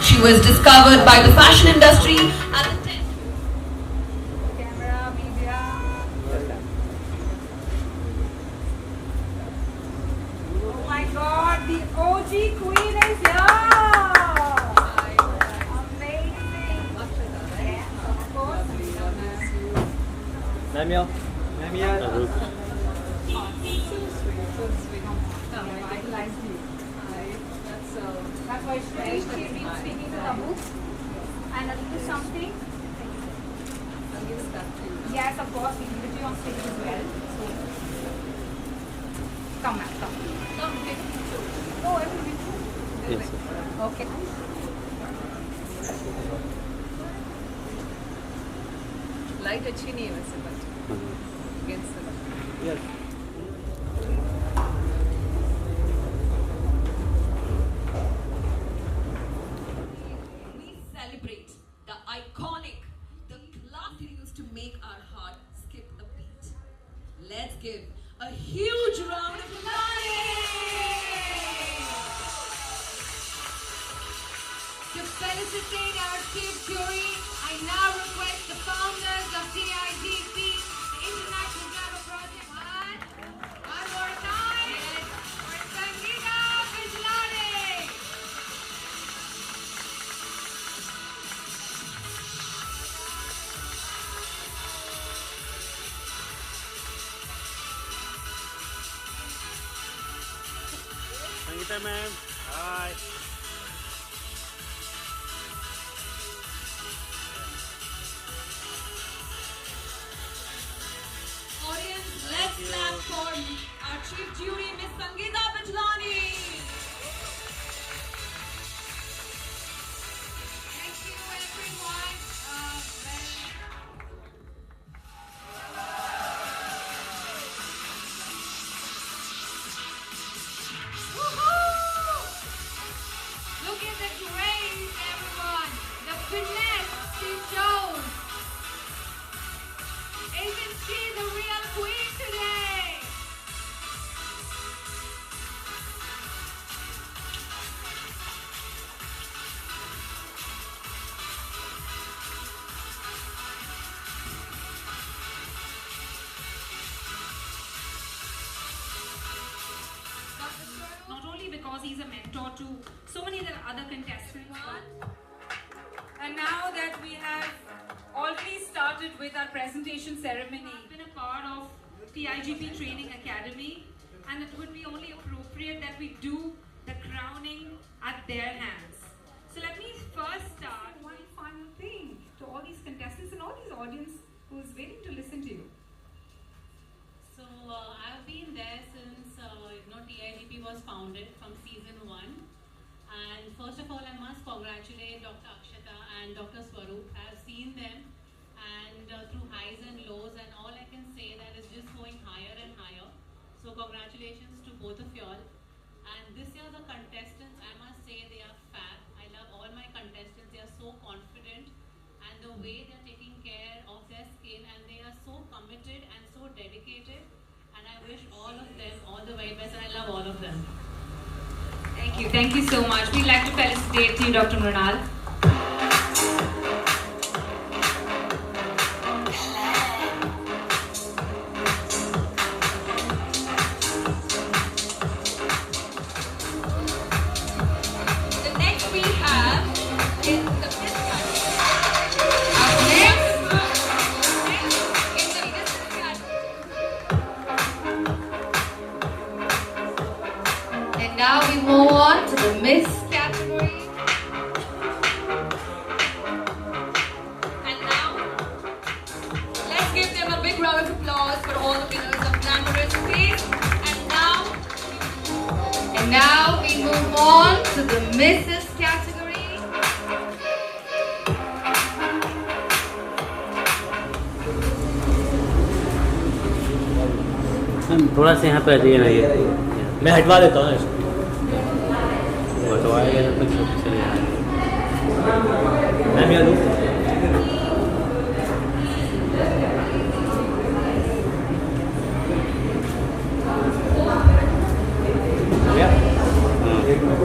She was discovered by the fashion industry at the 10th. Camera, media. Oh my God, the OG queen is here. Amazing. Yes, of course. Namia. I liked you. That's why she's been speaking to Tabu. And a little something. Yes, of course, we give it to you on stage as well. So, come, ma'am, come. Oh, it will be true. Yes. Okay. Light अच्छी नहीं है वैसे but against the Yes. We celebrate the iconic, the class it used to make our heart skip a beat. Let's give a huge round of applause to felicitate our chief jury. I now request the founders of TIGP, the International Drama Project, one more time, for Sangeeta Bijlani. Sangeeta ma'am. Hi. Audience, let's clap for our chief jury, Miss Sangeeta Bijlani. Thank you, everyone. Woohoo! Look at the grace, everyone. The finesse she shows. Isn't she the real queen today? Not only because he's a mentor to so many other contestants, and now that we have already started with our presentation ceremony, I've been a part of TIGP Training Academy, and it would be only appropriate that we do the crowning at their hands. So let me first start one final thing to all these contestants and all these audience who's waiting to listen to you. So I've been there since TIGP was founded from season 1, and first of all I must congratulate Dr. Akshata and Dr. Swaroop. I've seen them and through highs and lows, and all I can say that is just going higher and higher. So congratulations to both of y'all. And this year the contestants, I must say, they are fab. I love all my contestants. They are so confident, and the way they're taking care of their skin, and they are so committed and so dedicated, and I wish all of them all the very best, and I love all of them. Thank you so much. We'd like to felicitate you, Dr. Mrunal. The next we have is the fifth category. Up next is the fifth category. And now we move on to the Miss category. And now, let's give them a big round of applause for all the winners of Glamorous Face. And now we move on to the Mrs. category. Ma'am थोड़ा सा यहाँ पे आ जाइए ना, ये मैं हटवा देता हूँ ना इसको। हटवाएगा जब तक सब चले जाएंगे। मैम यहाँ दो। हो गया? हाँ।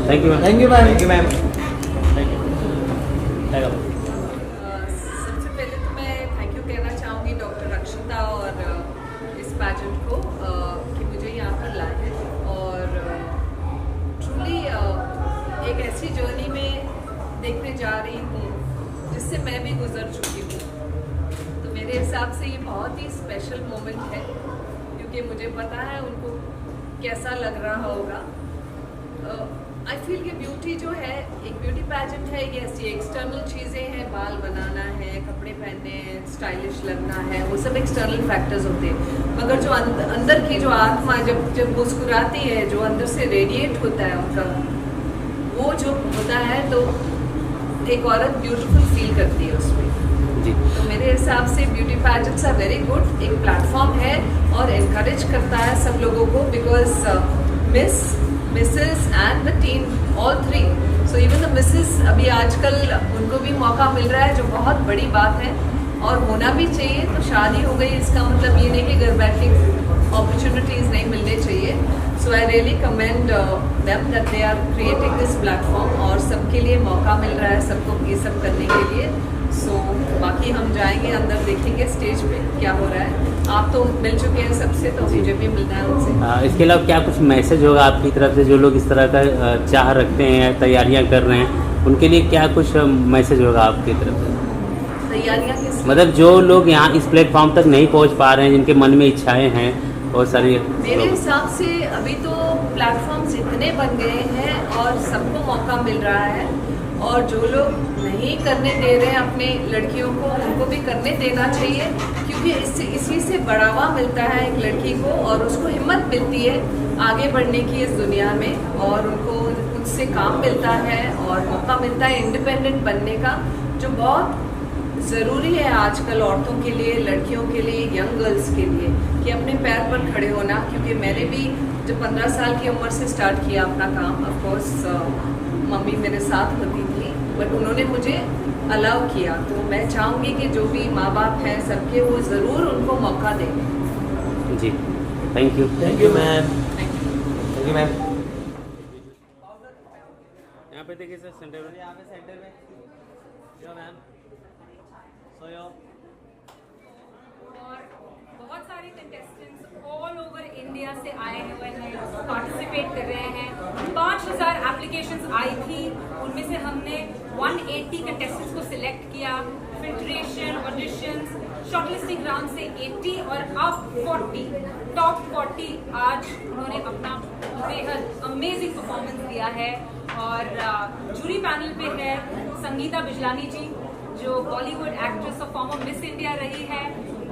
Thank you ma'am. Thank you ma'am. Thank you ma'am. सबसे पहले तो मैं थैंक यू कहना चाहूँगी डॉक्टर अक्षता और इस पैजेंट को कि मुझे यहाँ पर लाए और ट्रूली एक ऐसी जर्नी में देखने जा रही हूँ जिससे मैं भी गुजर चुकी हूँ। तो मेरे हिसाब से ये बहुत ही स्पेशल मोमेंट है क्योंकि मुझे पता है उनको कैसा लग रहा होगा। आई फील कि ब्यूटी जो है एक ब्यूटी पैजेंट है, ये ऐसी एक्सटर्नल चीज़ें हैं, बाल बनाना है, कपड़े पहनने हैं, स्टाइलिश लगना है, वो सब एक्सटर्नल फैक्टर्स होते हैं। मगर जो अंदर की जो आत्मा जब मुस्कुराती है, जो अंदर से रेडिएट होता है उनका, वो जो होता है तो एक औरत ब्यूटीफुल फील करती है उसमें। तो मेरे हिसाब से beauty pageants are very good, एक प्लेटफॉर्म है और इनकरेज करता है सब लोगों को because Mrs and the teen all three, so even the Mrs अभी आजकल उनको भी मौका मिल रहा है जो बहुत बड़ी बात है और होना भी चाहिए। तो शादी हो गई इसका मतलब ये नहीं कि घर बैठे अपॉर्चुनिटीज़ नहीं मिलने चाहिए। So I really commend them that they are creating this platform और सबके लिए मौका मिल रहा है सबको ये सब करने के लिए। सो बाकी हम जाएंगे अंदर, देखेंगे स्टेज पे क्या हो रहा है। आप तो मिल चुके हैं सबसे, तो मुझे भी मिलना है उनसे। इसके अलावा क्या कुछ मैसेज होगा आपकी तरफ से जो लोग इस तरह का चाह रखते हैं, तैयारियां कर रहे हैं, उनके लिए क्या कुछ मैसेज होगा आपकी तरफ से? तैयारियां किस मतलब जो लोग यहाँ इस प्लेटफॉर्म तक नहीं पहुँच पा रहे हैं, जिनके मन में इच्छाएं हैं बहुत सारी। मेरे हिसाब से अभी तो प्लेटफॉर्म्स इतने बन गए हैं और सबको मौका मिल रहा है और जो लोग नहीं करने दे रहे हैं अपने लड़कियों को, उनको भी करने देना चाहिए क्योंकि इसी से बढ़ावा मिलता है एक लड़की को और उसको हिम्मत मिलती है आगे बढ़ने की इस दुनिया में और उनको उससे काम मिलता है और मौका मिलता है इंडिपेंडेंट बनने का, जो बहुत ज़रूरी है आजकल औरतों के लिए, लड़कियों के लिए, यंग गर्ल्स के लिए कि अपने पैर पर खड़े होना। क्योंकि मैंने भी जब 15 साल की उम्र से स्टार्ट किया अपना काम, ऑफ कोर्स मम्मी मेरे साथ होती थी बट उन्होंने मुझे अलाउ किया। तो मैं चाहूँगी कि जो भी माँ बाप हैं सबके, वो ज़रूर उनको मौका दें। जी thank you. Thank you ma'am. Thank you ma'am. यहाँ पे देखिए सर सेंटर में, यहाँ पे सेंटर में यो मैम सोयो। और बहुत सारे कंटेस्टेंट्स ऑल ओवर इंडिया से आए हुए हैं, पार्टिसिपेट कर रहे हैं। 5000 एप्लीकेशंस आई थी, उनमें से हमने 180 कंटेस्टेंट्स को सिलेक्ट किया। फिल्ट्रेशन, ऑडिशंस, शॉर्टलिस्टिंग राउंड से 80 और अब 40, टॉप 40 आज उन्होंने अपना बेहद अमेजिंग परफॉर्मेंस दिया है। और जूरी पैनल पे है संगीता बिजलानी जी, जो बॉलीवुड एक्ट्रेस और फॉर्मर मिस इंडिया रही है,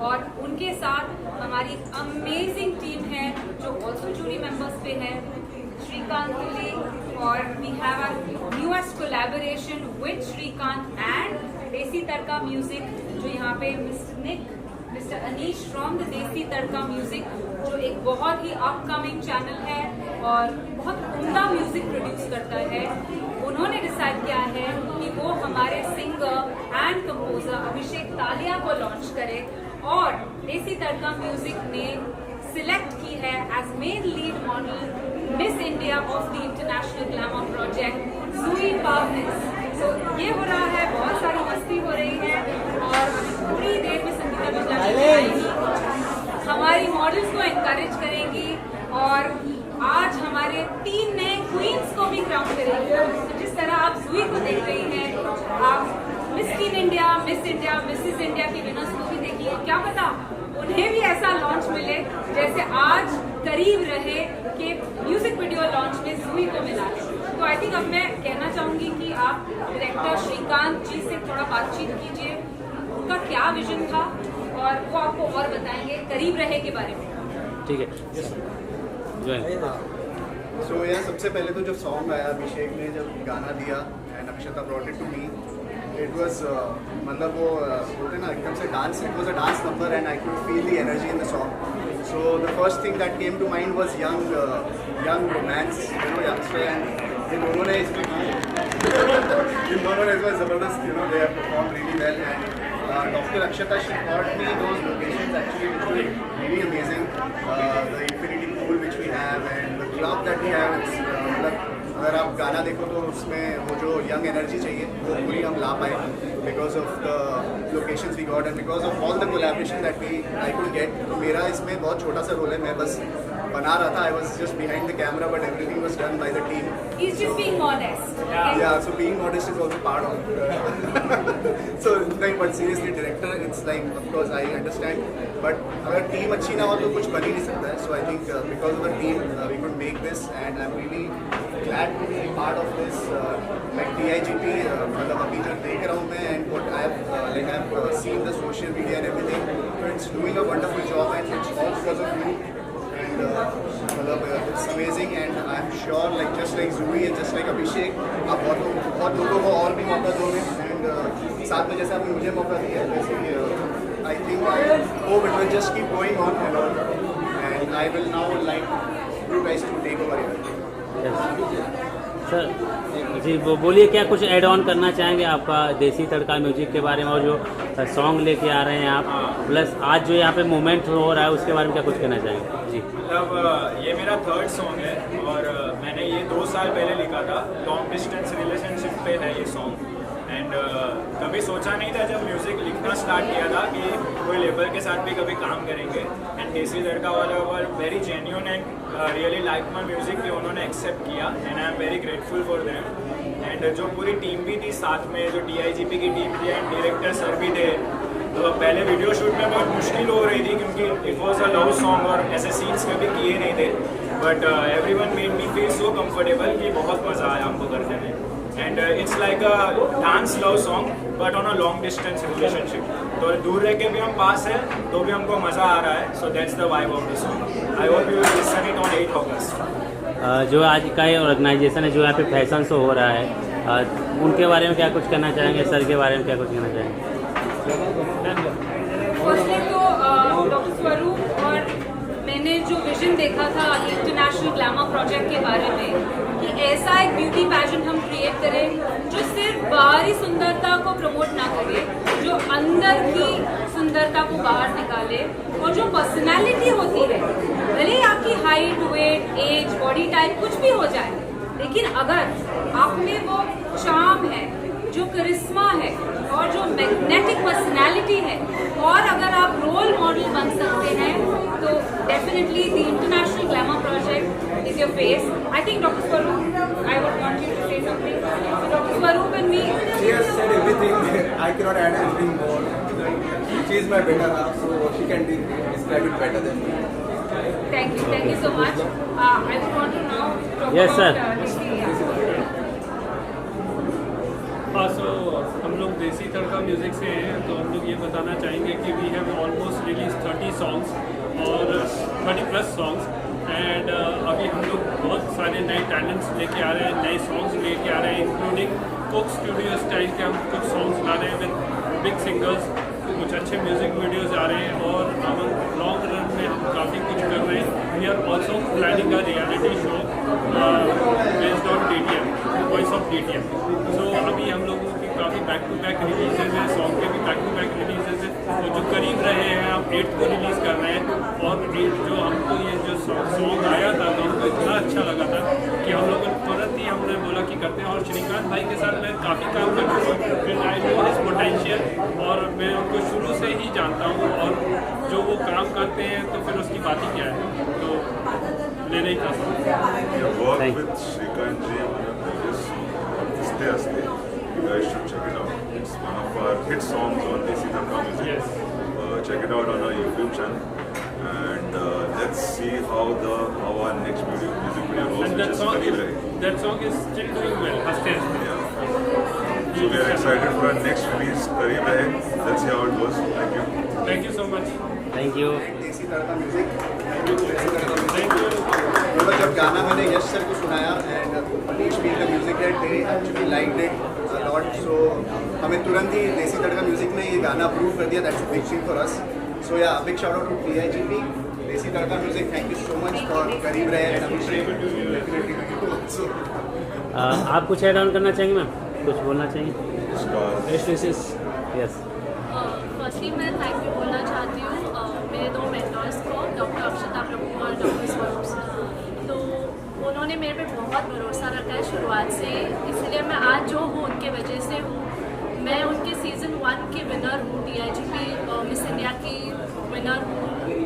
और उनके साथ हमारी अमेजिंग टीम है जो ऑल्सो जूरी मेंबर्स पे है, श्रीकांत ली, और we have our newest collaboration with Shrikant and Desi Tadka music, जो यहाँ पे Mr Nick, Mr Anish from the Desi Tadka music, जो एक बहुत ही अपकमिंग चैनल है और बहुत उम्दा म्यूजिक प्रोड्यूस करता है। उन्होंने डिसाइड किया है कि वो हमारे सिंगर एंड कंपोजर अभिषेक तालिया को लॉन्च करे, और देसी तड़का म्यूजिक ने सिलेक्ट की है as main lead model Miss India of the international glamour project Juhi Pawnis. तो ये हो रहा है, बहुत सारी मस्ती हो रही है और थोड़ी देर में संगीता बिजलानी आएगी, हमारी मॉडल्स को एनकरेज करेंगी और आज हमारे 3 नए क्वींस को भी क्राउन करेंगे। तो जिस तरह आप जूही को देख रही हैं, आप miss tin India, miss India, Mrs India की विनर्स को भी देखिए। क्या पता उन्हें भी ऐसा लॉन्च मिले जैसे आज करीब रहे कि म्यूजिक वीडियो लॉन्च में जूही को मिला है। तो आई थिंक अब मैं कहना चाहूंगी कि आप डायरेक्टर श्रीकांत जी से थोड़ा बातचीत कीजिए, उनका क्या विजन था और वो आपको और बताएंगे करीब रहे के बारे में। ठीक है। सो यार सबसे पहले तो जब सॉन्ग आया अभिषेक ने जब गाना दिया and Akshata brought it to me, it was मतलब वो बोलते ना एकदम से dance, it was a dance number and I could feel the energy in the song. So the first thing that came to mind was young romance, you know youngster, and in दोनों ने इसमें ज़बरदस्त, you know they have perform really well and Dr. Akshata, she taught me those locations actually which were really amazing. The infinity pool which we have and the club that we have. It's, मतलब अगर आप गाना देखो तो उसमें वो जो young energy चाहिए वो पूरी हम ला पाए because of the locations we got and because of all the collaboration that we I could get. तो मेरा इसमें बहुत छोटा सा रोल है. मैं बस बना रहा था. I was just behind the camera, but everything was done by the team. He's just being modest. Yeah, so being modest is also part of so like, but seriously, director, it's like, of course, I understand. But अगर team अच्छी ना हो तो कुछ बन ही नहीं सकता है. So I think because of the team, we could make this, and I'm really glad to be part of this. Like DIGP, मतलब अभी जो देख रहा हूँ मैं, and what I have seen the social media and everything. So it's doing a wonderful job, and it's all because of you. And it's amazing, and I'm sure, like just like Zuri and just like Abhishek, आप बहुत लोगों को और भी मौका दोगे. And साथ में जैसे आपने मुझे मौका दिया, वैसे I think I hope it will just keep going on and on. And I will now like you guys to take over here. Sir ji वो बोलिए, क्या कुछ ऐड ऑन करना चाहेंगे आपका देसी तड़का म्यूजिक के बारे में, और जो सॉन्ग लेके आ रहे हैं आप, प्लस आज जो यहाँ पे मूवमेंट हो रहा है उसके बारे में क्या कुछ कहना चाहेंगे? जी मतलब ये मेरा 3rd सॉन्ग है और मैंने ये 2 साल पहले लिखा था. लॉन्ग डिस्टेंस रिलेशनशिप पे है ये सॉन्ग. एंड कभी सोचा नहीं था जब म्यूज़िक लिखना स्टार्ट किया था कि कोई लेबर के साथ भी कभी काम करेंगे. एंड देसी तड़का वाले were very genuine and really like my music कि उन्होंने एक्सेप्ट किया, and I am very grateful for them. And जो पूरी टीम भी थी साथ में, जो DIGP की टीम थी एंड डायरेक्टर सर भी थे. तो पहले वीडियो शूट में बहुत मुश्किल हो रही थी क्योंकि it was a love song और ऐसे सीन्स कभी किए नहीं थे. But everyone made me feel so comfortable कि बहुत मज़ा आया हमको करने में. And it's like a dance love song but on a long distance relationship. तो दूर रह के भी हम पास हैं तो भी हमको मज़ा आ रहा है. So that's the vibe of the song. I hope you will listen it on 8 अगस्त. जो आज का ये ऑर्गेनाइजेशन है जो यहाँ पे फैशन शो हो रहा है, उनके बारे में क्या कुछ कहना चाहेंगे? सर के बारे में क्या कुछ कहना चाहेंगे? फर्स्टली तो डॉक्टर स्वरूप और मैंने जो विजन देखा था इंटरनेशनल ग्लैमर प्रोजेक्ट के बारे में कि ऐसा एक ब्यूटी पैजेंट हम क्रिएट करें जो सिर्फ बाहरी सुंदरता को प्रमोट ना करे, जो अंदर की सुंदरता को बाहर निकाले, और जो पर्सनैलिटी होती है, भले ही आपकी height, weight, age, body type कुछ भी हो जाए, लेकिन अगर आप में वो चार्म है, जो करिश्मा है और जो मैग्नेटिक पर्सनैलिटी है, और अगर आप रोल मॉडल बन सकते हैं तो definitely the international glamour project is your face. I think doctor Swaroop, I would want you to say something. Doctor Swaroop and me. She has said everything. I cannot add anything more. She is my better half, so she can describe it better than me. Thank you so much. I would want to now talk Yes, about sir. हाँ, सो हम लोग देसी तड़का music से हैं, तो हम लोग ये बताना चाहेंगे कि we have almost release 30 songs और 30+ सॉन्ग्स. एंड अभी हम लोग बहुत सारे नए टैलेंट्स लेके आ रहे हैं, नए सॉन्ग्स लेके आ रहे हैं, इंक्लूडिंग कोक स्टूडियो स्टाइल के हम कुछ सॉन्ग्स ला रहे हैं विद बिग सिंगर्स. कुछ अच्छे म्यूज़िक वीडियोज़ आ रहे हैं और हम लॉन्ग रन में हम काफ़ी कुछ कर रहे हैं. We are also planning a reality show based on DTM, voice of DTM. So अभी हम लोगों की काफ़ी बैक टू बैक रिलीजेज हैं, सॉन्ग के भी बैक टू बैक रिलीजेज हैं. तो जो करीब रहे हैं हम 8 को रिलीज़ कर रहे हैं. और जो हमको ये जो सॉन्ग आया था तो हमको इतना अच्छा लगा था कि हम लोगों ने तुरंत ही हमने बोला कि करते हैं. और श्रीकांत भाई के साथ मैं काफ़ी काम कर चुका हूँ, फिर आई नो हिज पोटेंशियल, और मैं उनको शुरू से ही जानता हूँ. और जो वो काम करते हैं तो फिर उसकी बात ही क्या है, तो लेना ही था. Work with Shrikant ji on a previous song, Aste Aste. You guys should check it out. It's one of our hit songs on Desi Tadka Music. Yes. Check it out on our YouTube channel. And let's see how our next music video goes, And which is Kareeb Rahe. that song is still doing well. Aste Aste. Yeah. So we are excited for our next release, Kareeb Rahe. Let's see how it goes. Thank you. Thank you so much. Thank you. देसी Tadka music. Thank you. मतलब जब गाना मैंने यश sir को सुनाया and Manish भी का music है, they actually liked it a lot. So हमें तुरंत ही देसी तड़का म्यूजिक में ये गाना अप्रूव कर दिया. That's a big thing for us. So yeah big shout out to DIGP, Desi Tadka music. Thank you so much for Kareeb Rahe and Abhishek. Definitely. आप कुछ ऐड ऑन करना चाहेंगे मैम? कुछ बोलना चाहिए? Stars. यस. फर्स्टली मैं थैंक यू बोलना चाहती हूँ मेरे 2 मेंटर्स को, डॉक्टर अक्षता प्रभु और डॉक्टर स्वरूप सर। तो उन्होंने मेरे पे बहुत भरोसा रखा है शुरुआत से, इसलिए मैं आज जो हूँ उनके वजह से हूँ। मैं उनके सीज़न 1 की विनर हूँ, DIGP मिस इंडिया की विनर हूँ,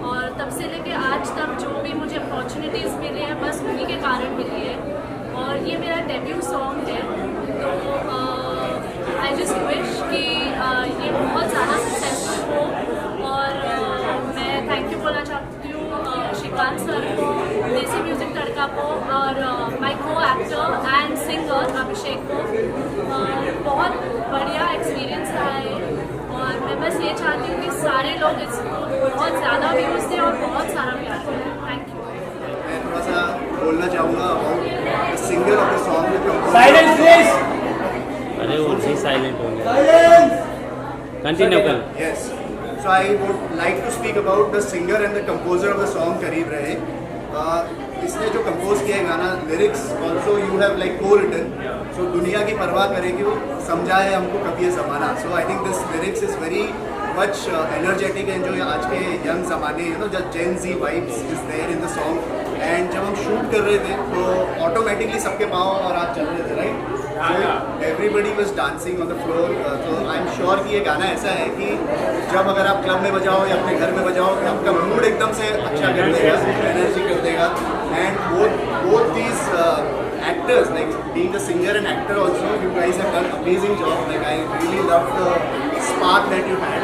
और तब से लेके आज तक जो भी मुझे अपॉर्चुनिटीज़ मिली है बस उन्हीं के कारण मिली है। और ये मेरा डेब्यू सॉन्ग है, तो आई जस्ट विश कि ये बहुत ज़्यादा सक्सेसफुल हो। और मैं थैंक यू बोलना चाहती हूँ श्रीकांत सर को, देसी म्यूजिक तड़का को, और माई को एक्टर एंड सिंगर अभिषेक को। बहुत बढ़िया एक्सपीरियंस रहा है, और मैं बस ये चाहती हूँ कि सारे लोग इसको बहुत ज़्यादा व्यूज़ दें और बहुत सारा प्यार करें। Thank you. मैं थोड़ा सा बोलना चाहूँगा about the singer of the song. Silence please. अरे वो भी साइलेंट हो गया। कंटिन्यू कर। Yes, so I would like to speak about the singer and the composer of the song करीब रहे। इसने जो कंपोज किया है गाना, lyrics also you have like को रिटन। सो दुनिया की परवाह करेगी वो, समझा है हमको कभी ये ज़माना। So I think this lyrics is very much energetic and जो आज के यंग ज़माने जब Gen Z vibes is there in the song. And जब हम शूट कर रहे थे तो ऑटोमेटिकली सबके पाँव और हाथ चल रहे थे, right? Everybody was dancing on the floor. तो आई एम श्योर कि ये गाना ऐसा है कि जब अगर आप क्लब में बजाओ या अपने घर में बजाओ तो आपका मूड एकदम से अच्छा कर देगा, एनर्जी कर देगा। And both these actors, like being the singer and actor also, you guys have done amazing job. Like I really love the spark that you had.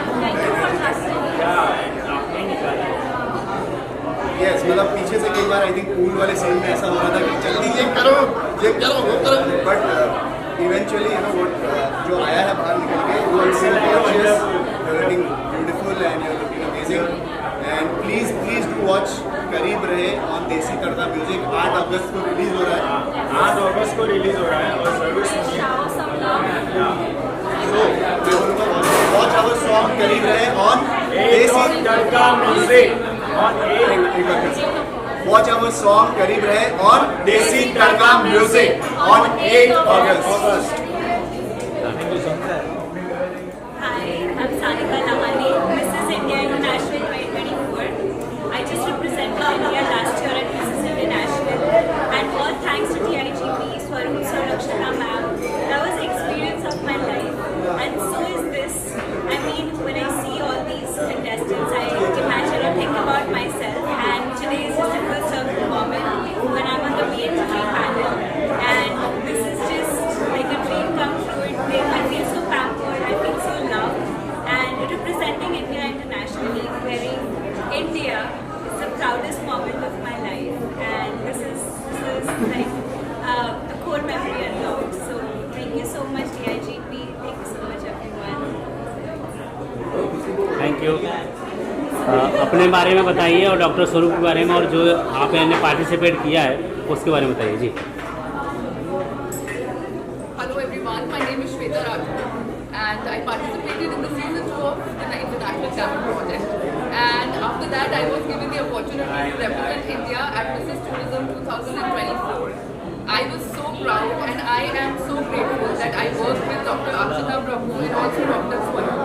Yes, मतलब पीछे से कई बार आई थिंक पूल वाले scene में ऐसा हो रहा था कि जल्दी ये करो वो करो, बट इवेंचुअली what जो आया है बाहर निकल के, वो it's gorgeous, you're looking beautiful and you're looking amazing. And please do watch करीब रहे ऑन देसी तड़का म्यूजिक। 8 अगस्त को रिलीज हो रहा है। 8 अगस्त को रिलीज हो रहा है और जरूर सुनिए। So मैं बोलूँगा वॉच आवर सॉन्ग करीब Rahe on Desi Tadka music. Watch our song करीब Rahe on Desi Tadka music on 8 अगस्त। Hi, I'm Sanika Lamani, Mrs. India International 2024. I just represented India last year at Mrs. International, and all thanks to DIGP, Swaroop Sir, Akshata ma'am. That was the experience of my life, and so is this. I mean, when I see all these contestants, I imagine or think about myself, and today is just a full circle moment when I'm on the BHP panel, and this is just like a dream come true. I feel so pampered, I feel so loved, and representing India internationally, wearing India is the proudest moment of my life, and this is like the core memory unlocked. So thank you so much DIGP, thank you so much everyone. Thank you. अपने बारे में बताइए और doctor स्वरूप के बारे में, और जो आपने पार्टिसिपेट किया है उसके बारे में बताइए जी। Hello everyone, my name is Shweta Raju and I participated in the season 2 of the International Talent Project, and after that I was given the opportunity to represent India at Mrs. Tourism 2024. I was so proud and I am so grateful that I worked with Dr. Akshata Prabhu and also Dr. Swaroop.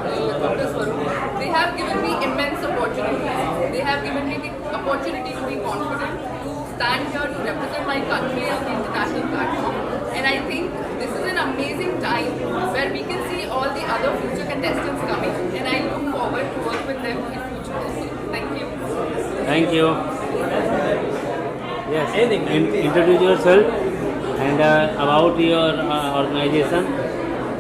They have given me immense opportunities. They have given me the opportunity to be confident, to stand here to represent my country on the international platform. And I think this is an amazing time where we can see all the other future contestants coming, and I look forward to work with them in future also. Thank you. Thank you. Yes. Introduce yourself and about your organization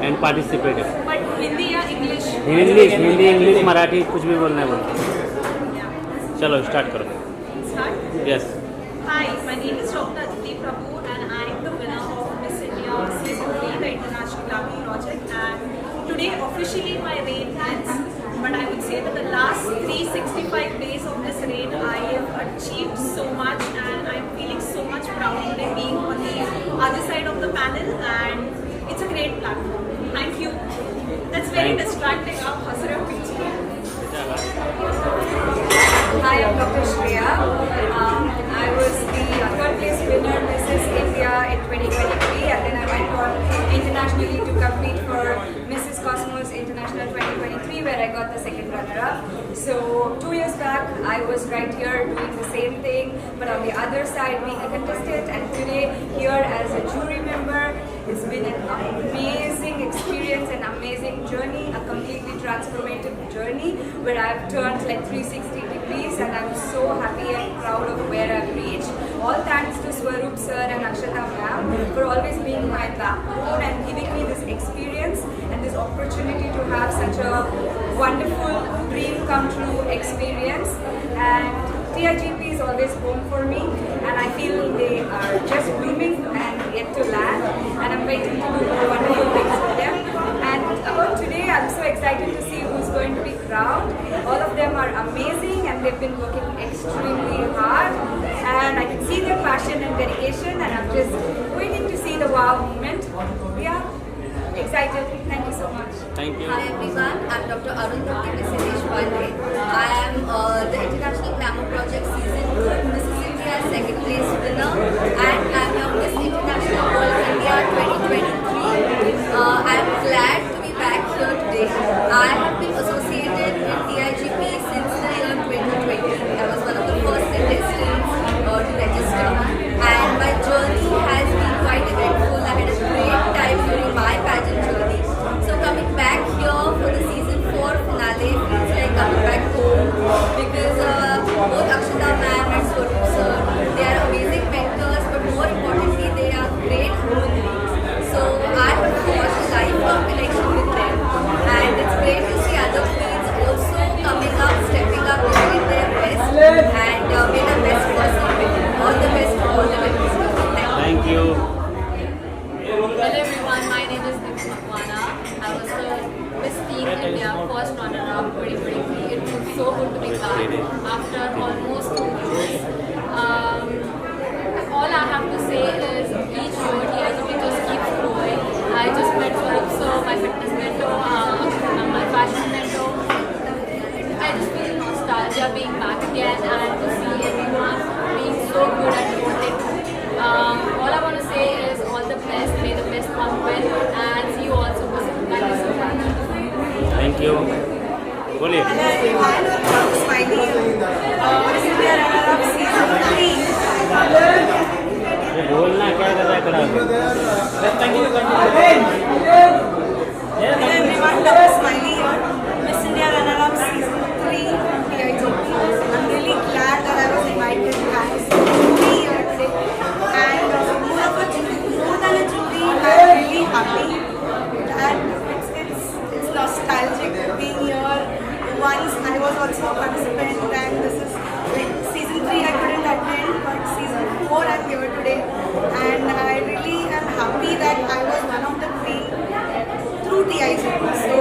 and participated. But Hindi या English? Hindi English Marathi कुछ भी बोलना है बोलो। चलो start करो। Start? Yes. Hi, my name is Dr. Aditi Prabhu and I am the winner of Miss India Season 3, the International Talent Project, and today officially my reign ends, but I would say that the last 365 days of this reign I have achieved so much and I'm feeling so much proud today being on the other side of the panel, and it's a great platform. Thank you. That's very distracting. Aap has rahe ho piche. Hi, I'm Dr. Shreya. I was the third place winner Mrs. India in 2023, and then I went on internationally to compete for Mrs. Cosmos International 2023 where I got the second runner-up. So 2 years back I was right here doing the same thing, but on the other side being a contestant, and today here as a jury member. It's been an amazing experience, an amazing journey, a completely transformative journey where I've turned like 360 degrees, and I'm so happy and proud of where I've reached. All thanks to Swaroop sir and Akshata ma'am for always being my backbone and giving me this experience and this opportunity to have such a wonderful dream come true experience. And TIGP is always home for me, and I feel they are just blooming and yet to land, and I'm waiting to do more wonderful things with them. And about today, I'm so excited to see who's going to be crowned. All of them are amazing and they've been working extremely hard, and I can see their passion and dedication, and I'm just waiting to see the wow moment. Yeah, excited. Thank you so much. Thank you. Hi everyone, I'm Dr. Arundhati Deshpande. I am the International Glamour Project Season 2 Mrs. India second place winner, and I'm your Miss International World India 2023. I am glad to be back here today. I have been associated with TIGP since the year 2020. I was one of the first contestants to register, and my journey has been quite eventful. I had a great time during my pageant journey. So coming back here for the season 4 finale feels like coming back home, because both Akshata ma'am and Swaroop sir, they are amazing mentors, but more importantly they are great human beings. So I have forged a lifelong connection with them, and it's great to see other queens also coming up, stepping up, doing their best, and be the best person with them. All the best to all the winners. Thank you. Hello everyone, my name is Dimple Makwana. I was the Miss Teen India first runner-up 2023. It was so good to be back after almost 2 years. All I have to say is each year TIGP just keeps growing. I just met Swaroop sir, my fitness mentor, my fashion mentor. I just feel nostalgia being back again, and to see everyone being so good at what they do. All I want to say is all the best, may the best one win, and see you all super soon. Thank you so much. Thank you. बोलिए. Hello everyone, I'm Smiley. Miss India runner-up season 3. बोलना क्या कर रहा है खड़ा? Hello everyone, Dr. Smiley here. Miss India runner-up season 3 from TIGP. I'm really glad that I was invited as to be here today. And more than a jury, I'm really happy that it's nostalgic being here. Once I was also a participant, and this is like season 3 I couldn't attend, but season 4 I'm here today, and I really am happy that I was one of the queen through TIGP. So